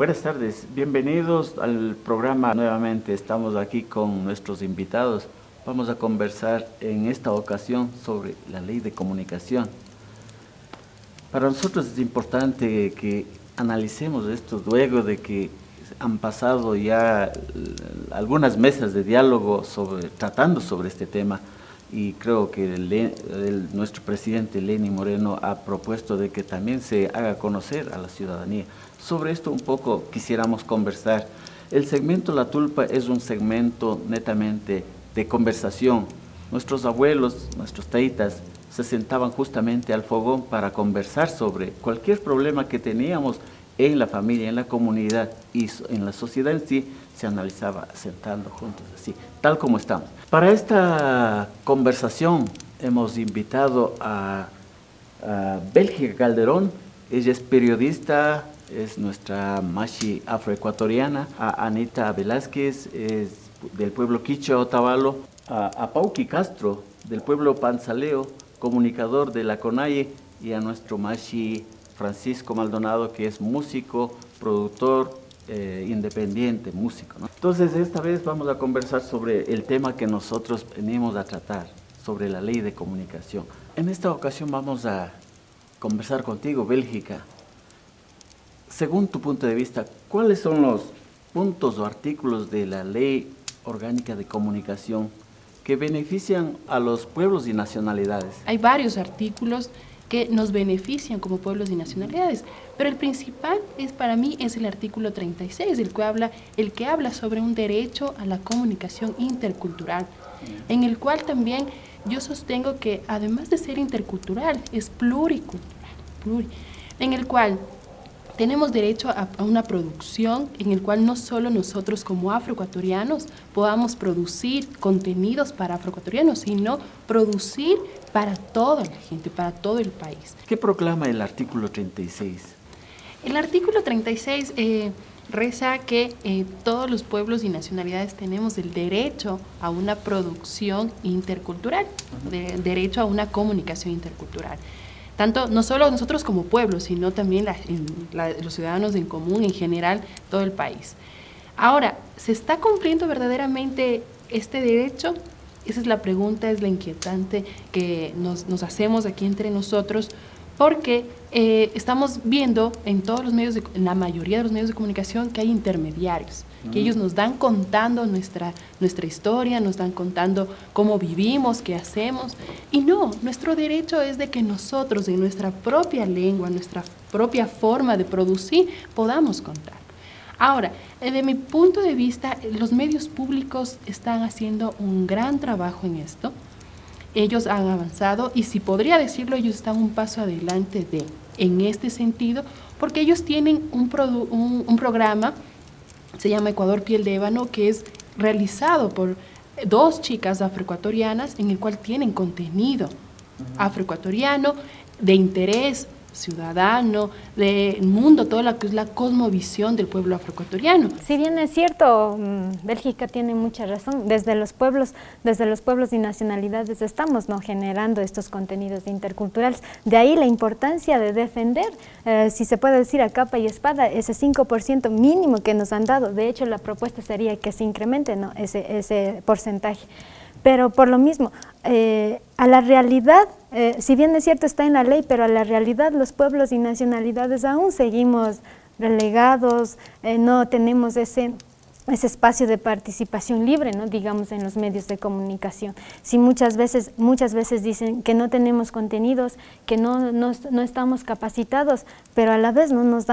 Buenas tardes, bienvenidos al programa. Nuevamente estamos aquí con nuestros invitados. Vamos a conversar en esta ocasión sobre la ley de comunicación. Para nosotros es importante que analicemos esto luego de que han pasado ya algunas mesas de diálogo tratando sobre este tema, y creo que nuestro presidente Lenín Moreno ha propuesto de que también se haga conocer a la ciudadanía. Sobre esto un poco quisiéramos conversar. El segmento La Tulpa es un segmento netamente de conversación. Nuestros abuelos, nuestros taitas, se sentaban justamente al fogón para conversar sobre cualquier problema que teníamos en la familia, en la comunidad y en la sociedad en sí. Se analizaba sentando juntos, así, tal como estamos. Para esta conversación hemos invitado a Bélgica Calderón. Ella es periodista, es nuestra machi afroecuatoriana. A Anita Velázquez, es del pueblo quichua Otavalo. A Pauqui Castro, del pueblo Panzaleo, comunicador de la CONAIE, y a nuestro machi Francisco Maldonado, que es músico, productor, independiente, músico, ¿no? Entonces, esta vez vamos a conversar sobre el tema que nosotros venimos a tratar, sobre la ley de comunicación. En esta ocasión vamos a conversar contigo, Bélgica. Según tu punto de vista, ¿cuáles son los puntos o artículos de la ley orgánica de comunicación que benefician a los pueblos y nacionalidades? Hay varios artículos que nos benefician como pueblos y nacionalidades, pero el principal para mí es el artículo 36, el que habla sobre un derecho a la comunicación intercultural, en el cual también yo sostengo que además de ser intercultural, es pluricultural, en el cual tenemos derecho a una producción en el cual no solo nosotros como afroecuatorianos podamos producir contenidos para afroecuatorianos, sino producir para toda la gente, para todo el país. ¿Qué proclama el artículo 36? El artículo 36 reza que todos los pueblos y nacionalidades tenemos el derecho a una producción intercultural, derecho a una comunicación intercultural. Tanto, no solo nosotros como pueblo, sino también los ciudadanos en común, en general, todo el país. Ahora, ¿se está cumpliendo verdaderamente este derecho? Esa es la pregunta, es la inquietante que nos hacemos aquí entre nosotros, porque estamos viendo en la mayoría de los medios de comunicación que hay intermediarios, que ellos nos dan contando nuestra historia, nos dan contando cómo vivimos, qué hacemos, y no, nuestro derecho es de que nosotros, en nuestra propia lengua, nuestra propia forma de producir, podamos contar. Ahora, desde mi punto de vista, los medios públicos están haciendo un gran trabajo en esto. Ellos han avanzado y, si podría decirlo, ellos están un paso adelante en este sentido, porque ellos tienen un programa, se llama Ecuador Piel de Ébano, que es realizado por 2 chicas afroecuatorianas, en el cual tienen contenido afroecuatoriano de interés ciudadano, del mundo, toda la que es la cosmovisión del pueblo afroecuatoriano. Si bien es cierto, Bélgica tiene mucha razón, desde los pueblos y nacionalidades estamos generando estos contenidos interculturales. De ahí la importancia de defender, si se puede decir a capa y espada, ese 5% mínimo que nos han dado. De hecho, la propuesta sería que se incremente ese porcentaje. Pero por lo mismo, a la realidad, si bien es cierto está en la ley, pero a la realidad los pueblos y nacionalidades aún seguimos relegados, no tenemos ese espacio de participación libre, ¿no? Digamos, en los medios de comunicación. Si muchas veces dicen que no tenemos contenidos, que no estamos capacitados, pero a la vez no nos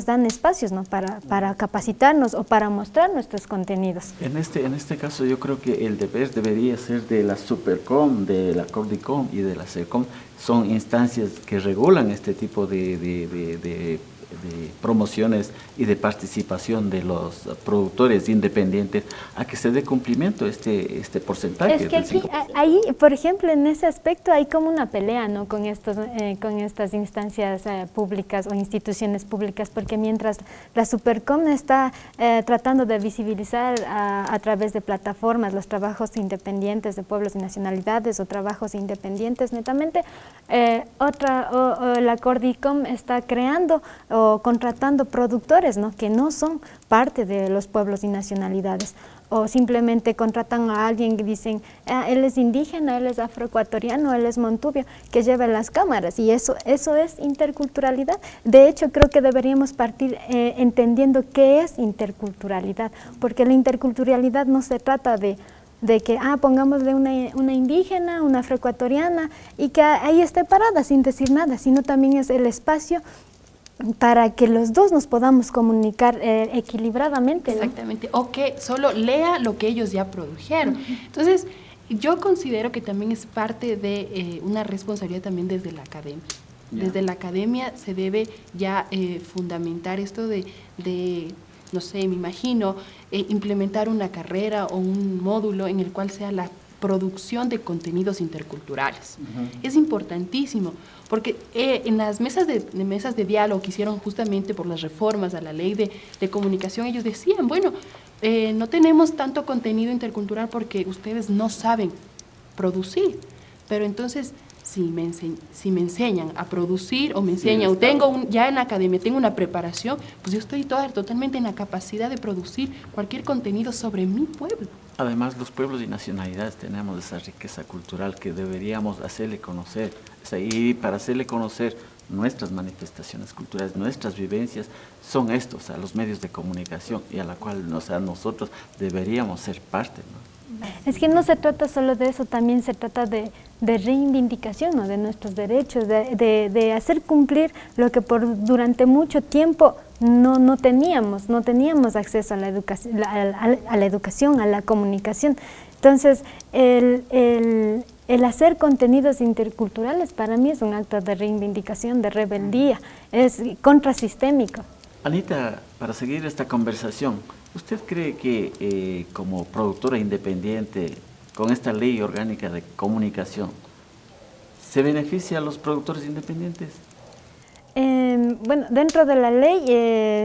dan espacios, ¿no? para capacitarnos o para mostrar nuestros contenidos. En este caso yo creo que el deber debería ser de la Supercom, de la Cordicom y de la SECOM. Son instancias que regulan este tipo de promociones y de participación de los productores independientes, a que se dé cumplimiento este porcentaje. Es que aquí, ahí, por ejemplo, en ese aspecto hay como una pelea, ¿no? con estas instancias públicas o instituciones públicas, porque mientras la Supercom está tratando de visibilizar a través de plataformas los trabajos independientes de pueblos y nacionalidades o trabajos independientes netamente, la Cordicom está creando o contratando productores, ¿no?, que no son parte de los pueblos y nacionalidades, o simplemente contratan a alguien que dicen, él es indígena, él es afroecuatoriano, él es montubio, que lleve las cámaras, y eso es interculturalidad. De hecho, creo que deberíamos partir entendiendo qué es interculturalidad, porque la interculturalidad no se trata de que, pongámosle una indígena, una afroecuatoriana, y que ahí esté parada sin decir nada, sino también es el espacio para que los dos nos podamos comunicar equilibradamente, ¿no? Exactamente, o que solo lea lo que ellos ya produjeron. Entonces, yo considero que también es parte de una responsabilidad también desde la academia. Desde la academia se debe ya fundamentar esto de, no sé, me imagino, implementar una carrera o un módulo en el cual sea la producción de contenidos interculturales. Es importantísimo, porque en las mesas de diálogo que hicieron justamente por las reformas a la ley de comunicación, ellos decían, bueno, no tenemos tanto contenido intercultural porque ustedes no saben producir, pero entonces si me enseñan a producir o me enseñan, o ya en la academia tengo una preparación, pues yo estoy totalmente en la capacidad de producir cualquier contenido sobre mi pueblo. Además, los pueblos y nacionalidades tenemos esa riqueza cultural que deberíamos hacerle conocer. Y para hacerle conocer nuestras manifestaciones culturales, nuestras vivencias, son estos, los medios de comunicación, y a la cual nosotros deberíamos ser parte, ¿no? Es que no se trata solo de eso, también se trata de reivindicación, ¿no?, de nuestros derechos, de hacer cumplir lo que durante mucho tiempo no teníamos acceso a la educación, a la comunicación. Entonces, el hacer contenidos interculturales para mí es un acto de reivindicación, de rebeldía, es contrasistémico. Anita, para seguir esta conversación, ¿usted cree que como productora independiente, con esta ley orgánica de comunicación, se beneficia a los productores independientes? Bueno, dentro de la ley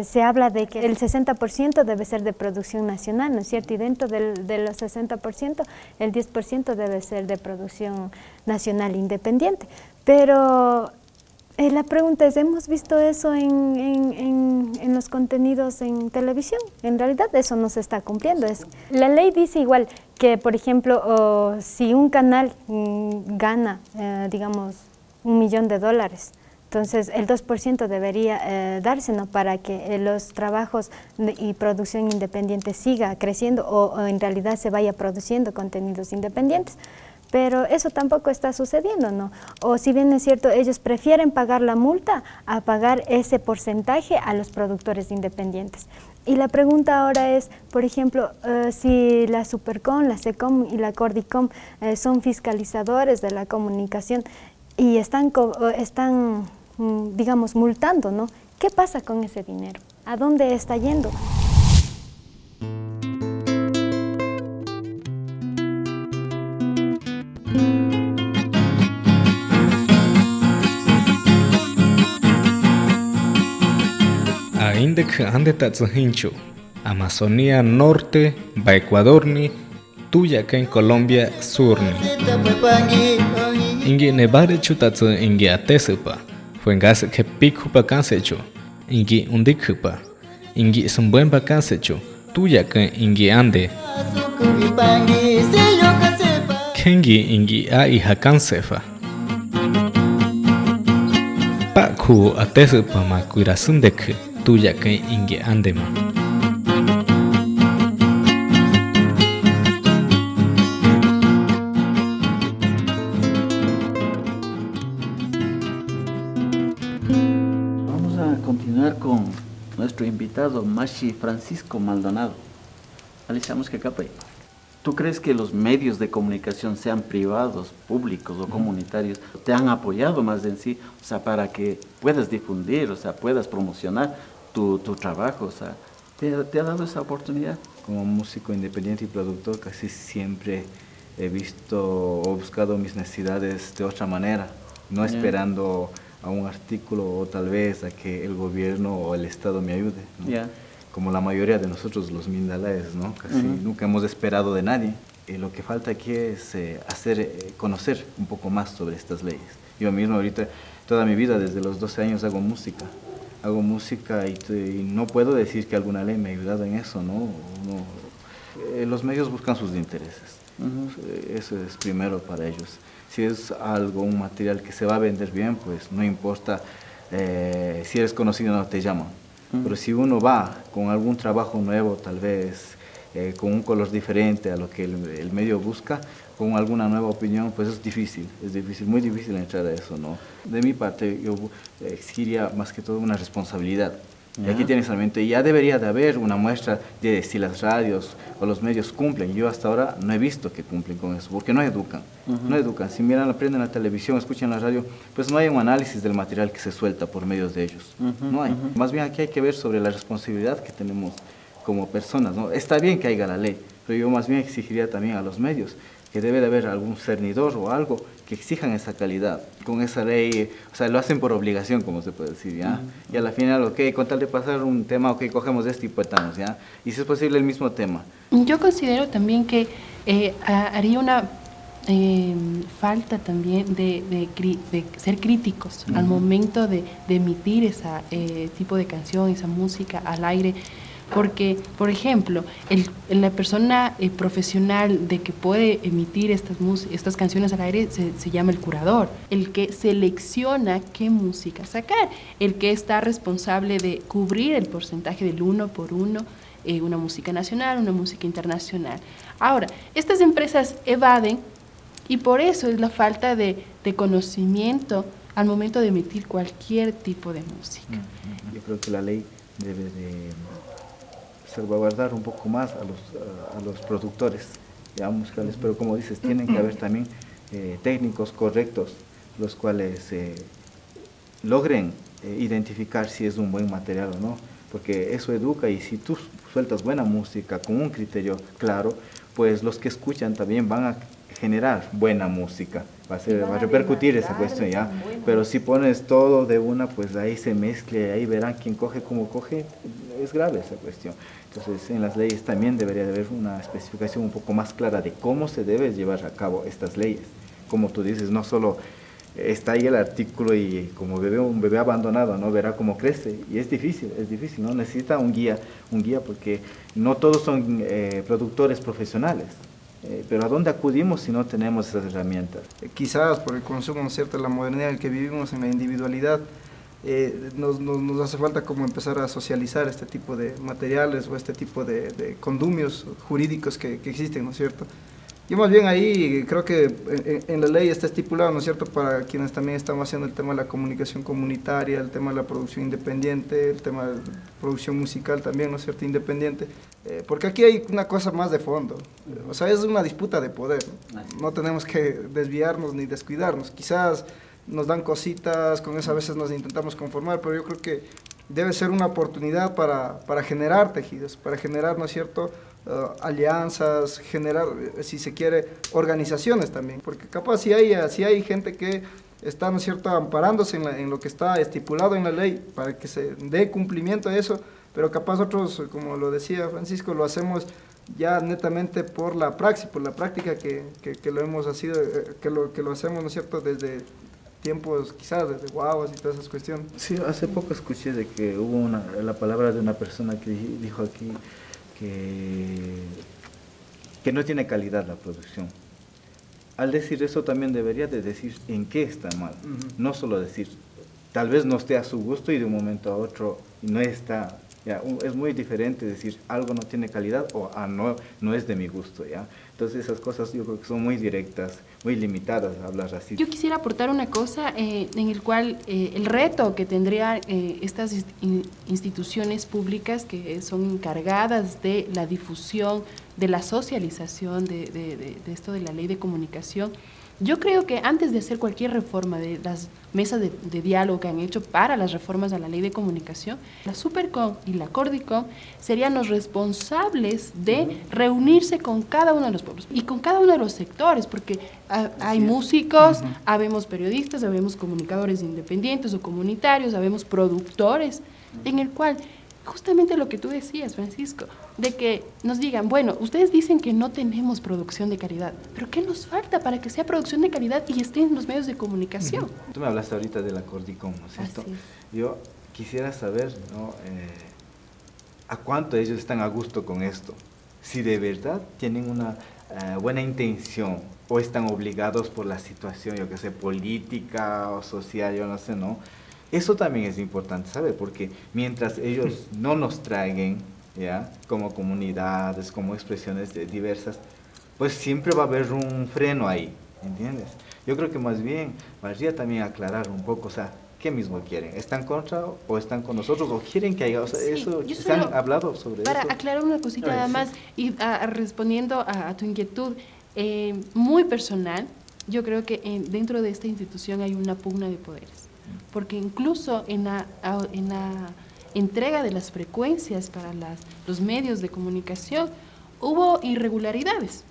se habla de que el 60% debe ser de producción nacional, ¿no es cierto? Y dentro de los 60%, el 10% debe ser de producción nacional independiente. Pero la pregunta es, ¿hemos visto eso en los contenidos en televisión? En realidad eso no se está cumpliendo. La ley dice igual que, por ejemplo, si un canal gana, digamos, $1 millón, entonces el 2% debería darse, ¿no?, para que los trabajos y producción independiente siga creciendo o en realidad se vaya produciendo contenidos independientes. Pero eso tampoco está sucediendo, ¿no? O si bien es cierto, ellos prefieren pagar la multa a pagar ese porcentaje a los productores independientes. Y la pregunta ahora es, por ejemplo, si la Supercom, la SECOM y la Cordicom son fiscalizadores de la comunicación y están digamos, multando, ¿no? ¿Qué pasa con ese dinero? ¿A dónde está yendo? Ainda que ande hincho, Amazonía Norte, ba Ecuador ni, tuya que en Colombia Sur ni. Ingi nebare chutatsu ingi atesupa, fuengase que pico pa cansecho, ingi undikupa, ingi sumbuen pa cansecho, tuya que ingi ande. Kengi ingi a hija cansefa. Paku atesupa ma cuirasundeku, tuya que ingi andema. Con nuestro invitado Mashi Francisco Maldonado. Analizamos que acá, ¿tú crees que los medios de comunicación, sean privados, públicos o comunitarios, te han apoyado más en sí, o sea, para que puedas difundir, o sea, puedas promocionar tu trabajo, o sea, ¿te ha dado esa oportunidad? Como músico independiente y productor, casi siempre he visto o buscado mis necesidades de otra manera, no esperando a un artículo o tal vez a que el gobierno o el Estado me ayude, ¿no? Como la mayoría de nosotros los mindalaes, ¿no? Casi nunca hemos esperado de nadie. Lo que falta aquí es conocer un poco más sobre estas leyes. Yo mismo ahorita, toda mi vida, desde los 12 años hago música. hago música y no puedo decir que alguna ley me ha ayudado en eso, ¿no? Los medios buscan sus intereses. Eso es primero para ellos. Si es algo, un material que se va a vender bien, pues no importa si eres conocido o no te llaman. Pero si uno va con algún trabajo nuevo, tal vez con un color diferente a lo que el medio busca, con alguna nueva opinión, pues es difícil, muy difícil entrar a eso, ¿no? De mi parte, yo exigiría más que todo una responsabilidad. Y aquí tienes Sarmiento, y ya debería de haber una muestra de si las radios o los medios cumplen. Yo hasta ahora no he visto que cumplen con eso, porque no educan, no educan. Si miran, aprenden la televisión, escuchan la radio, pues no hay un análisis del material que se suelta por medios de ellos, no hay. Más bien aquí hay que ver sobre la responsabilidad que tenemos como personas, ¿no? Está bien que haya la ley, pero yo más bien exigiría también a los medios que debe de haber algún cernidor o algo que exijan esa calidad. Con esa ley, o sea, lo hacen por obligación, como se puede decir, ¿ya? Y a la final, ok, con tal de pasar un tema, ok, cogemos este y petamos, ¿ya? Y si es posible el mismo tema. Yo considero también que haría una falta también de ser críticos al momento de emitir ese tipo de canción, esa música al aire. Porque, por ejemplo, la persona profesional de que puede emitir estas canciones al aire se llama el curador, el que selecciona qué música sacar, el que está responsable de cubrir el porcentaje del 1 por 1, una música nacional, una música internacional. Ahora, estas empresas evaden y por eso es la falta de conocimiento al momento de emitir cualquier tipo de música. Yo creo que la ley debe de salvaguardar un poco más a los productores ya musicales, pero como dices, tienen que haber también técnicos correctos, los cuales logren identificar si es un buen material o no, porque eso educa, y si tú sueltas buena música con un criterio claro, pues los que escuchan también van a generar buena música, va a repercutir esa cuestión, ¿ya? Pero si pones todo de una, pues ahí se mezcle, ahí verán quién coge, cómo coge, es grave esa cuestión. Entonces, en las leyes también debería de haber una especificación un poco más clara de cómo se debe llevar a cabo estas leyes. Como tú dices, no solo está ahí el artículo y como un bebé abandonado, ¿no? Verá cómo crece, y es difícil, ¿no? Necesita un guía porque no todos son productores profesionales. Pero ¿a dónde acudimos si no tenemos esas herramientas? Quizás por el consumo, ¿no es cierto?, la modernidad en la que vivimos, en la individualidad, nos hace falta como empezar a socializar este tipo de materiales o este tipo de condumios jurídicos que existen, ¿no es cierto? Yo más bien ahí creo que en la ley está estipulado, ¿no es cierto?, para quienes también estamos haciendo el tema de la comunicación comunitaria, el tema de la producción independiente, el tema de producción musical también, ¿no es cierto?, independiente, porque aquí hay una cosa más de fondo, o sea, es una disputa de poder, no tenemos que desviarnos ni descuidarnos, quizás nos dan cositas, con eso a veces nos intentamos conformar, pero yo creo que debe ser una oportunidad para generar tejidos, para generar, ¿no es cierto?, alianzas, generar, si se quiere, organizaciones también, porque capaz si hay gente que está, ¿no es cierto?, amparándose en lo que está estipulado en la ley para que se dé cumplimiento a eso, pero capaz otros, como lo decía Francisco, lo hacemos ya netamente por la praxis, por la práctica que lo hemos sido, que lo hacemos, ¿no es cierto?, desde tiempos quizás, desde guaguas y todas esas cuestiones. Sí, hace poco escuché de que hubo la palabra de una persona que dijo aquí que no tiene calidad la producción. Al decir eso también debería de decir en qué está mal, no solo decir, tal vez no esté a su gusto y de un momento a otro no está, ya, es muy diferente decir algo no tiene calidad o no es de mi gusto, ¿ya? Entonces esas cosas yo creo que son muy directas, muy limitadas, hablar así. Yo quisiera aportar una cosa en el cual el reto que tendrían estas instituciones públicas que son encargadas de la difusión, de la socialización de esto de la ley de comunicación. Yo creo que antes de hacer cualquier reforma de las mesas de diálogo que han hecho para las reformas a la ley de comunicación, la Supercom y la Cordicom serían los responsables de reunirse con cada uno de los pueblos y con cada uno de los sectores, porque hay músicos, habemos periodistas, habemos comunicadores independientes o comunitarios, habemos productores, en el cual justamente lo que tú decías, Francisco, de que nos digan, bueno, ustedes dicen que no tenemos producción de calidad, pero ¿qué nos falta para que sea producción de calidad y esté en los medios de comunicación? Tú me hablaste ahorita de la Cordicom, ¿no es cierto? Yo quisiera saber, ¿no? ¿A cuánto ellos están a gusto con esto? Si de verdad tienen una buena intención o están obligados por la situación, yo que sé, política o social, yo no sé, ¿no? Eso también es importante, ¿sabe? Porque mientras ellos no nos traigan, ¿ya? Como comunidades, como expresiones diversas, pues siempre va a haber un freno ahí, ¿entiendes? Yo creo que más bien valdría también aclarar un poco, o sea, ¿qué mismo quieren? ¿Están contra o están con nosotros o quieren que haya? O sea, Sí, eso, yo ¿se han solo, hablado sobre para eso? aclarar una cosita Ay, nada sí. más y respondiendo a tu inquietud, muy personal, yo creo que dentro de esta institución hay una pugna de poderes, porque incluso en la entrega de las frecuencias para los medios de comunicación hubo irregularidades.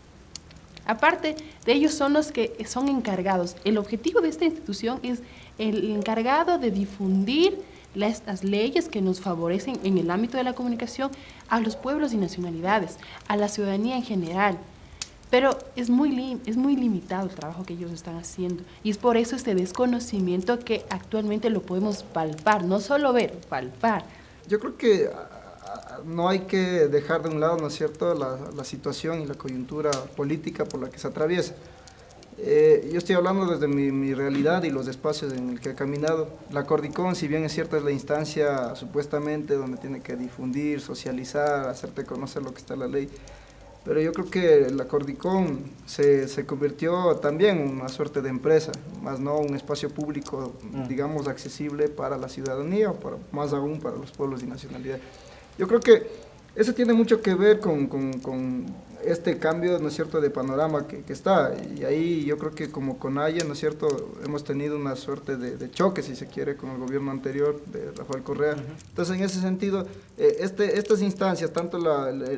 Aparte de ellos son los que son encargados. El objetivo de esta institución es el encargado de difundir estas leyes que nos favorecen en el ámbito de la comunicación a los pueblos y nacionalidades, a la ciudadanía en general. Pero es muy limitado el trabajo que ellos están haciendo y es por eso este desconocimiento que actualmente lo podemos palpar, no solo ver, palpar. Yo creo que no hay que dejar de un lado, ¿no es cierto?, la situación y la coyuntura política por la que se atraviesa. Yo estoy hablando desde mi realidad y los espacios en el que he caminado. La Cordicón, si bien es cierto, es la instancia supuestamente donde tiene que difundir, socializar, hacerte conocer lo que está en la ley, pero yo creo que la Cordicón se convirtió también en una suerte de empresa, más no un espacio público, digamos, accesible para la ciudadanía, o más aún para los pueblos y nacionalidades. Yo creo que eso tiene mucho que ver con este cambio, ¿no es cierto?, de panorama que está, y ahí yo creo que como CONAIE, ¿no es cierto?, hemos tenido una suerte de choque, si se quiere, con el gobierno anterior de Rafael Correa. Entonces, en ese sentido, estas instancias, tanto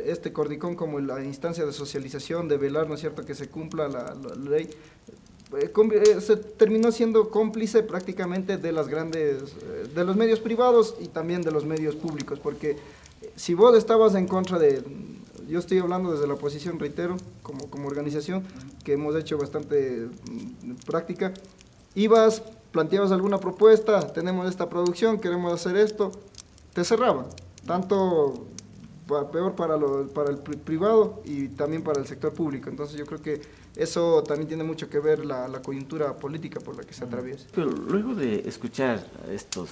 este Cordicón como la instancia de socialización, de velar, ¿no es cierto?, que se cumpla la ley, se terminó siendo cómplice prácticamente de las grandes, de los medios privados y también de los medios públicos, porque si vos estabas en contra yo estoy hablando desde la oposición, reitero, como organización, que hemos hecho bastante práctica, planteabas alguna propuesta, tenemos esta producción, queremos hacer esto, te cerraban, tanto peor para el privado y también para el sector público. Entonces yo creo que eso también tiene mucho que ver la coyuntura política por la que se atraviesa. Pero luego de escuchar estos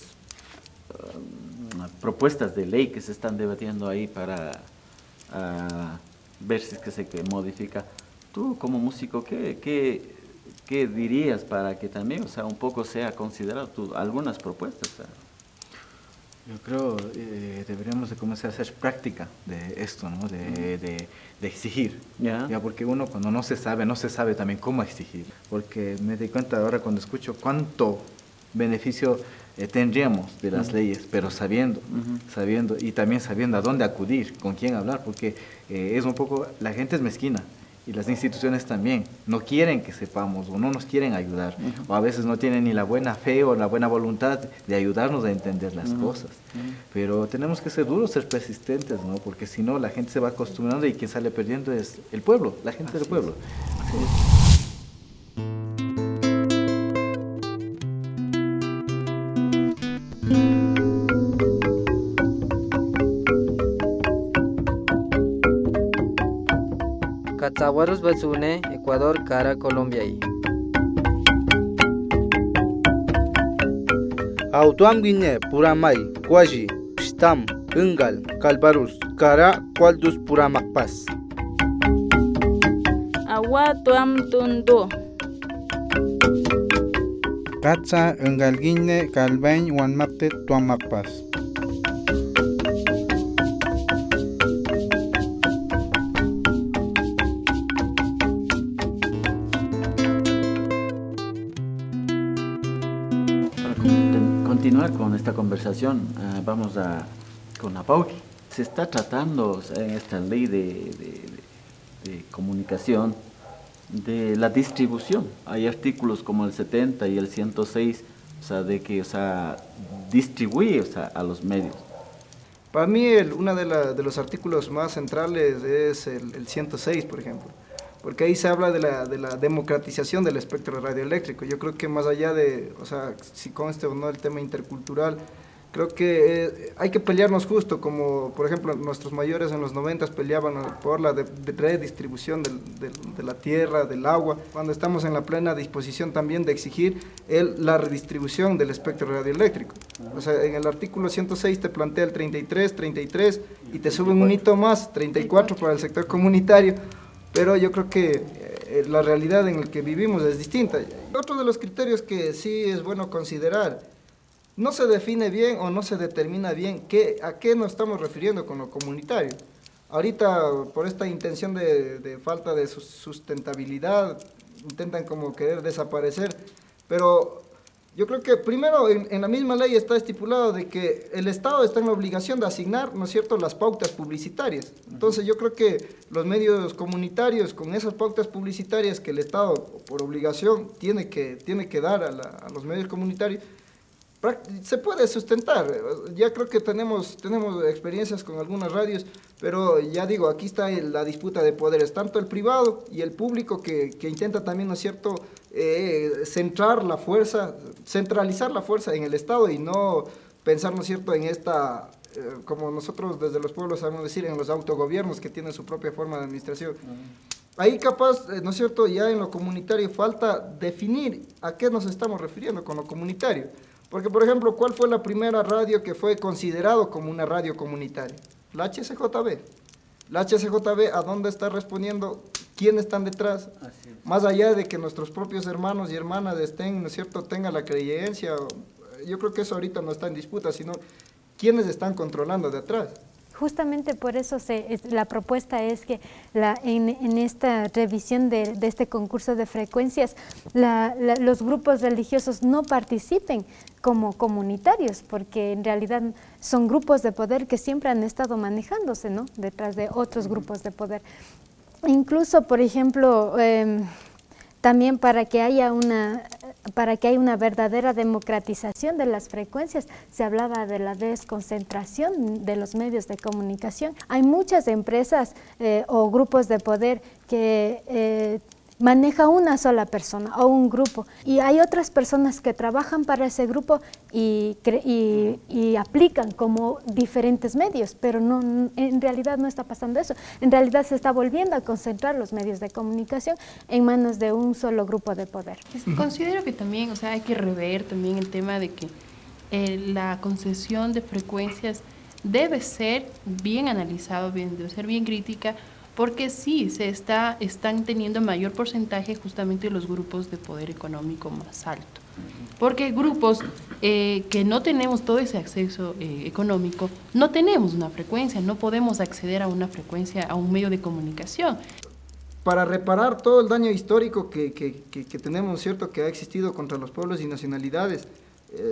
propuestas de ley que se están debatiendo ahí para ver si es que se modifica, tú como músico, ¿qué dirías para que también, o sea, un poco sea considerado algunas propuestas? O sea? Yo creo deberíamos de comenzar a hacer práctica de esto, ¿no? De exigir, ¿Ya? Porque uno cuando no se sabe también cómo exigir, porque me doy cuenta ahora cuando escucho cuánto beneficio tendríamos de las leyes, pero sabiendo, y también sabiendo a dónde acudir, con quién hablar, porque es un poco, la gente es mezquina, y las instituciones también no quieren que sepamos o no nos quieren ayudar, o a veces no tienen ni la buena fe o la buena voluntad de ayudarnos a entender las cosas. Pero tenemos que ser duros, ser persistentes, ¿no? Porque si no, la gente se va acostumbrando y quien sale perdiendo es el pueblo, la gente del pueblo. Catzahuarus Basune, Ecuador, Cara, Colombia. Autuam Guinea, Puramay, Kwaji, Pstam, Ungal, Calbarus, Cara, Qualdus Puramakpas. Awa Tuam Tundo. Katsa, Ungal Guinea, Calbain, Wanmapte, Tuamakpas. Continuar con esta conversación, vamos con Apauqui. Se está tratando, o sea, en esta ley de comunicación de la distribución. Hay artículos como el 70 y el 106, o sea, de que, o sea, distribuye, o sea, a los medios. Para mí, uno de los artículos más centrales es el 106, por ejemplo, porque ahí se habla de la democratización del espectro radioeléctrico. Yo creo que más allá de, o sea, si conste o no el tema intercultural, Creo que hay que pelearnos justo, como por ejemplo nuestros mayores en los 90 peleaban por la redistribución de la tierra, del agua, cuando estamos en la plena disposición también de exigir la redistribución del espectro radioeléctrico. O sea, en el artículo 106 te plantea el 33 y te suben un hito más, 34 para el sector comunitario, pero yo creo que la realidad en la que vivimos es distinta. Otro de los criterios que sí es bueno considerar, no se define bien o no se determina bien a qué nos estamos refiriendo con lo comunitario. Ahorita, por esta intención de falta de sustentabilidad, intentan como querer desaparecer, pero yo creo que primero en la misma ley está estipulado de que el Estado está en la obligación de asignar, ¿no es cierto?, las pautas publicitarias. Entonces yo creo que los medios comunitarios, con esas pautas publicitarias que el Estado por obligación tiene que dar a los medios comunitarios, se puede sustentar. Ya creo que tenemos experiencias con algunas radios, pero ya digo, aquí está la disputa de poderes, tanto el privado y el público que intenta también, ¿no es cierto?, centralizar la fuerza en el Estado y no pensar, ¿no es cierto?, en esta, como nosotros desde los pueblos sabemos decir, en los autogobiernos que tienen su propia forma de administración. Ahí capaz, ¿no es cierto?, ya en lo comunitario falta definir a qué nos estamos refiriendo con lo comunitario. Porque, por ejemplo, ¿cuál fue la primera radio que fue considerado como una radio comunitaria? La HCJB. La HCJB, ¿a dónde está respondiendo? ¿Quiénes están detrás? Más allá de que nuestros propios hermanos y hermanas estén, ¿no es cierto?, tengan la creencia, yo creo que eso ahorita no está en disputa, sino ¿quiénes están controlando detrás? Justamente por eso la propuesta es que en esta revisión de este concurso de frecuencias, los grupos religiosos no participen como comunitarios, porque en realidad son grupos de poder que siempre han estado manejándose, ¿no?, detrás de otros grupos de poder. Incluso, por ejemplo, también para que haya una verdadera democratización de las frecuencias, se hablaba de la desconcentración de los medios de comunicación. Hay muchas empresas o grupos de poder que maneja una sola persona o un grupo, y hay otras personas que trabajan para ese grupo y aplican como diferentes medios, pero en realidad no está pasando eso. En realidad se está volviendo a concentrar los medios de comunicación en manos de un solo grupo de poder. Considero que también, o sea, hay que rever también el tema de que la concesión de frecuencias debe ser bien analizado, debe ser bien crítica, porque sí, están teniendo mayor porcentaje justamente los grupos de poder económico más alto. Porque grupos que no tenemos todo ese acceso económico, no tenemos una frecuencia, no podemos acceder a una frecuencia, a un medio de comunicación. Para reparar todo el daño histórico que tenemos, ¿cierto?, que ha existido contra los pueblos y nacionalidades,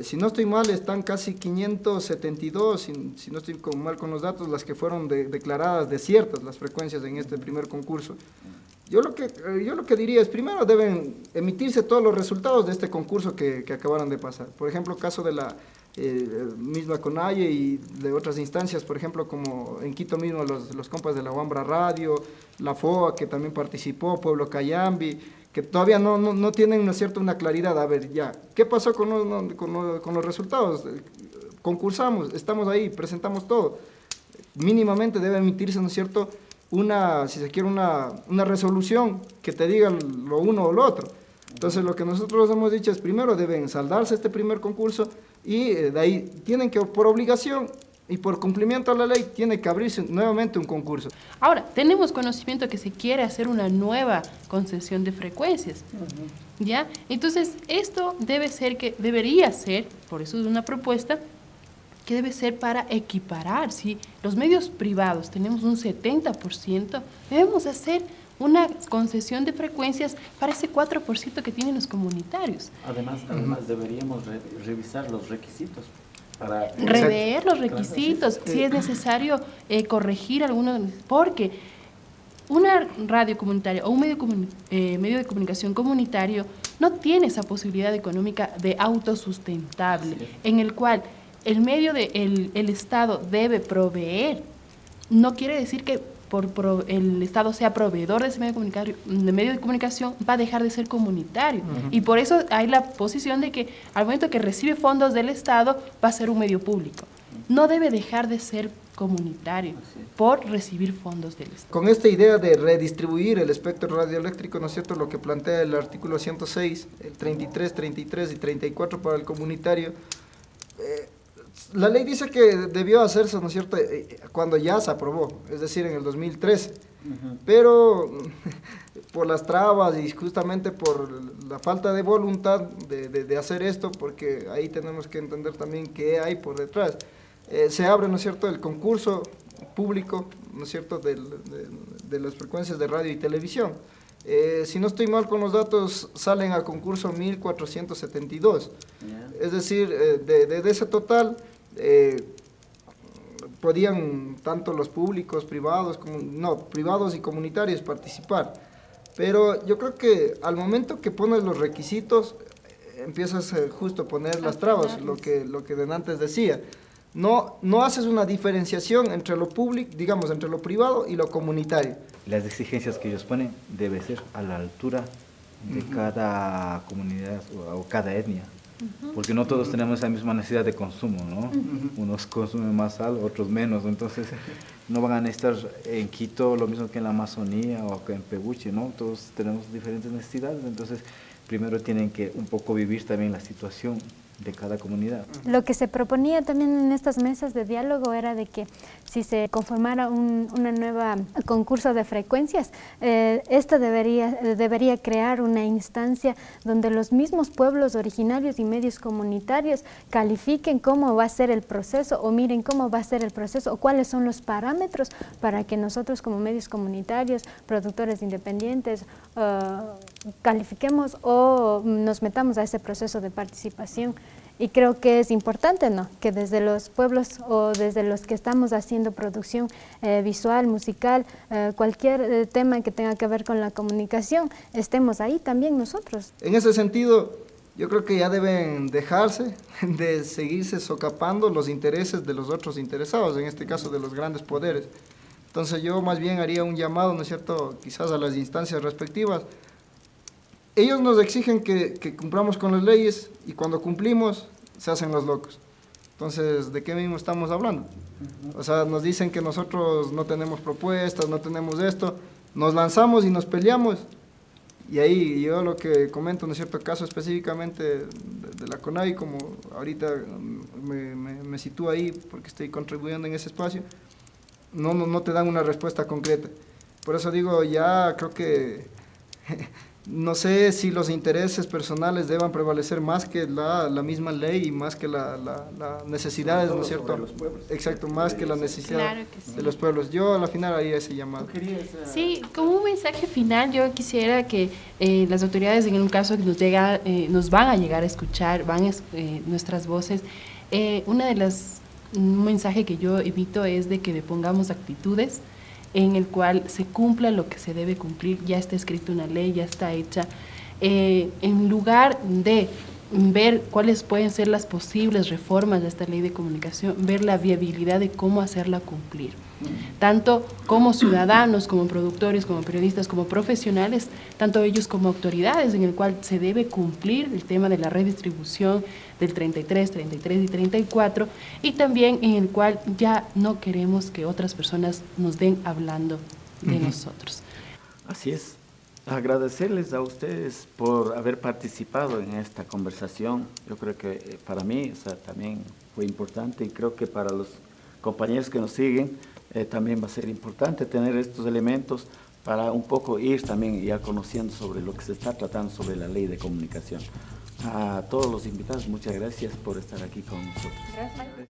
si no estoy mal, están casi 572, si no estoy mal con los datos, las que fueron declaradas desiertas, las frecuencias en este primer concurso. Yo lo que diría es, primero deben emitirse todos los resultados de este concurso que acabaron de pasar. Por ejemplo, caso de la misma CONAIE y de otras instancias, por ejemplo, como en Quito mismo los compas de la Wambra Radio, la FOA, que también participó, Pueblo Cayambi, que todavía no tienen, ¿no es cierto?, una claridad. A ver, ya, ¿qué pasó con los resultados? Concursamos, estamos ahí, presentamos todo. Mínimamente debe emitirse, ¿no es cierto?, si se quiere, una resolución que te diga lo uno o lo otro. Entonces, lo que nosotros hemos dicho es, primero deben saldarse este primer concurso y de ahí tienen que, por obligación y por cumplimiento a la ley, tiene que abrirse nuevamente un concurso. Ahora, tenemos conocimiento que se quiere hacer una nueva concesión de frecuencias, ¿ya? Entonces, esto debería ser, por eso es una propuesta, que debe ser para equiparar. Si los medios privados tenemos un 70%, debemos hacer una concesión de frecuencias para ese 4% que tienen los comunitarios. Además deberíamos revisar los requisitos. Rever los requisitos, si es necesario corregir algunos, porque una radio comunitaria o un medio de comunicación comunitario no tiene esa posibilidad económica de autosustentable, en el cual el Estado debe proveer. No quiere decir que el Estado sea proveedor de ese medio de comunicación, va a dejar de ser comunitario. Y por eso hay la posición de que al momento que recibe fondos del Estado va a ser un medio público. No debe dejar de ser comunitario por recibir fondos del Estado. Con esta idea de redistribuir el espectro radioeléctrico, ¿no es cierto?, lo que plantea el artículo 106, el 33, 33 y 34 para el comunitario, la ley dice que debió hacerse, ¿no es cierto?, cuando ya se aprobó, es decir, en el 2013, pero por las trabas y justamente por la falta de voluntad de hacer esto, porque ahí tenemos que entender también qué hay por detrás, se abre, ¿no es cierto?, el concurso público, ¿no es cierto?, de las frecuencias de radio y televisión. Si no estoy mal con los datos, salen a concurso 1.472. Es decir, de ese total, podían tanto los públicos, privados y comunitarios participar. Pero yo creo que al momento que pones los requisitos, empiezas justo a poner las trabas, lo que antes decía. No haces una diferenciación entre lo público, digamos, entre lo privado y lo comunitario. Las exigencias que ellos ponen debe ser a la altura de cada comunidad o cada etnia, porque no todos tenemos esa misma necesidad de consumo, ¿no? Unos consumen más sal, otros menos, entonces no van a necesitar en Quito lo mismo que en la Amazonía o que en Peguche, ¿no? Todos tenemos diferentes necesidades, entonces primero tienen que un poco vivir también la situación de cada comunidad. Lo que se proponía también en estas mesas de diálogo era de que si se conformara una nueva concurso de frecuencias, esta debería crear una instancia donde los mismos pueblos originarios y medios comunitarios califiquen cómo va a ser el proceso o miren cómo va a ser el proceso o cuáles son los parámetros para que nosotros como medios comunitarios, productores independientes, califiquemos o nos metamos a ese proceso de participación. Y creo que es importante, ¿no?, que desde los pueblos o desde los que estamos haciendo producción visual, musical, cualquier tema que tenga que ver con la comunicación, estemos ahí también nosotros. En ese sentido, yo creo que ya deben dejarse de seguirse socapando los intereses de los otros interesados, en este caso de los grandes poderes. Entonces yo más bien haría un llamado, ¿no es cierto?, quizás a las instancias respectivas. Ellos nos exigen que cumplamos con las leyes y cuando cumplimos se hacen los locos. Entonces, ¿de qué mismo estamos hablando? O sea, nos dicen que nosotros no tenemos propuestas, no tenemos esto, nos lanzamos y nos peleamos. Y ahí yo lo que comento, ¿no es cierto?, caso específicamente de la CONAVI, como ahorita me sitúo ahí porque estoy contribuyendo en ese espacio, no te dan una respuesta concreta. Por eso digo, ya creo que no sé si los intereses personales deban prevalecer más que la misma ley y más que las necesidades, ¿no es cierto? Los pueblos. Exacto, más que la necesidad de los pueblos. Yo a la final haría ese llamado. Sí, como un mensaje final, yo quisiera que las autoridades, en un caso que nos van a llegar a escuchar, nuestras voces, un mensaje que yo evito es de que pongamos actitudes en el cual se cumpla lo que se debe cumplir, ya está escrito una ley, ya está hecha, en lugar de ver cuáles pueden ser las posibles reformas de esta ley de comunicación, ver la viabilidad de cómo hacerla cumplir, tanto como ciudadanos, como productores, como periodistas, como profesionales, tanto ellos como autoridades, en el cual se debe cumplir el tema de la redistribución del 33, 33 y 34, y también en el cual ya no queremos que otras personas nos den hablando de nosotros. Así es. Agradecerles a ustedes por haber participado en esta conversación. Yo creo que para mí también fue importante y creo que para los compañeros que nos siguen también va a ser importante tener estos elementos para un poco ir también ya conociendo sobre lo que se está tratando sobre la ley de comunicación. A todos los invitados, muchas gracias por estar aquí con nosotros. Gracias.